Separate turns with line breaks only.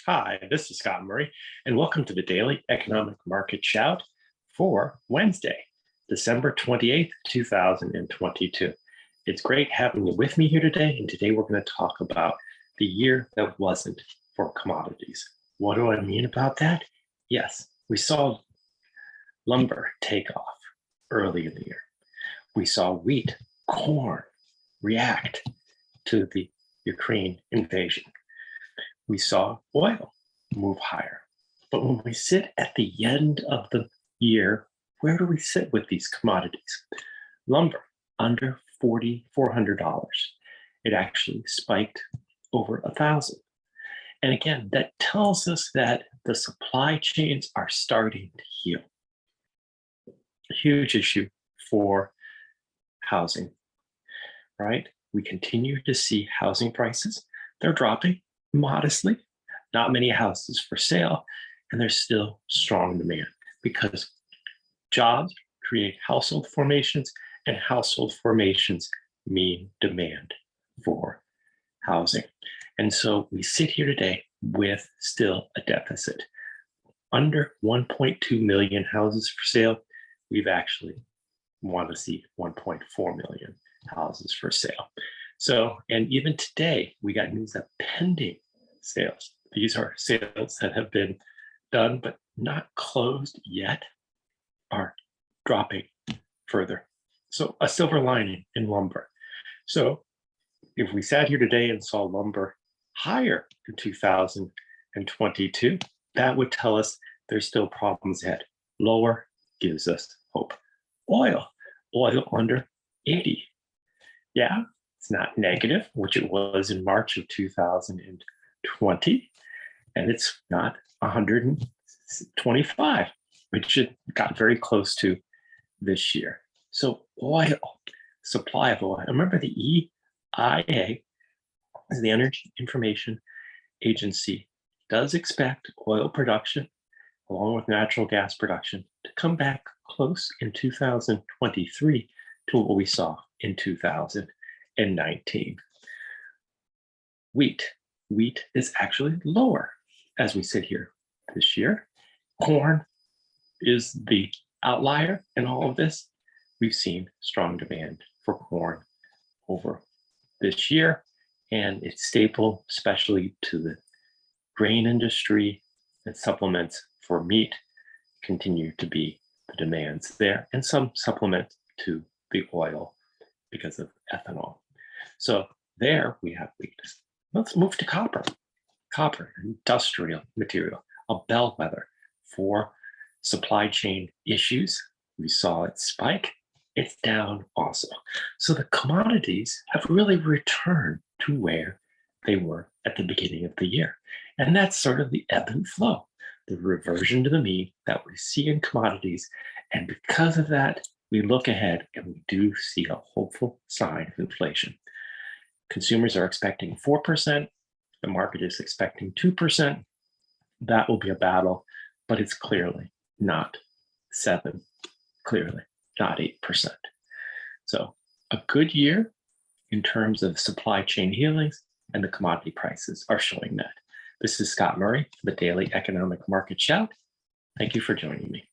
Hi, this is Scott Murray, and welcome to the Daily Economic Market Shout for Wednesday, December 28th, 2022. It's great having you with me here today, and today we're going to talk about the year that wasn't for commodities. What do I mean about that? Yes, we saw lumber take off early in the year. We saw wheat, corn react to the Ukraine invasion. We saw oil move higher. But when we sit at the end of the year, where do we sit with these commodities? Lumber under $4,400. It actually spiked over 1,000. And again, that tells us that the supply chains are starting to heal. A huge issue for housing, right? We continue to see housing prices. They're dropping modestly, not many houses for sale, and there's still strong demand because jobs create household formations, and household formations mean demand for housing. And so we sit here today with still a deficit. Under 1.2 million houses for sale. We've actually want to see 1.4 million houses for sale. So, and even today, we got news that pending sales, these are sales that have been done but not closed yet, are dropping further. So, a silver lining in lumber. So, if we sat here today and saw lumber higher in 2022, that would tell us there's still problems ahead. Lower gives us hope. Oil under 80. Yeah, it's not negative, which it was in March of 2020, and it's not 125, which it got very close to this year. So oil, supply of oil. Remember the EIA, the Energy Information Agency, does expect oil production along with natural gas production to come back close in 2023 to what we saw in 2019. Wheat is actually lower as we sit here this year. Corn is the outlier in all of this. We've seen strong demand for corn over this year, and it's staple, especially to the grain industry, and supplements for meat continue to be the demands there, and some supplement to the oil because of ethanol. So there we have weakness. Let's move to copper. Copper, industrial material, a bellwether for supply chain issues. We saw it spike. It's down also. So the commodities have really returned to where they were at the beginning of the year. And that's sort of the ebb and flow, the reversion to the mean that we see in commodities. And because of that, we look ahead and we do see a hopeful sign of inflation. Consumers are expecting 4%. The market is expecting 2%. That will be a battle, but it's clearly not 7, clearly not 8%. So a good year in terms of supply chain healings, and the commodity prices are showing that. This is Scott Murray, the Daily Economic Market Shout. Thank you for joining me.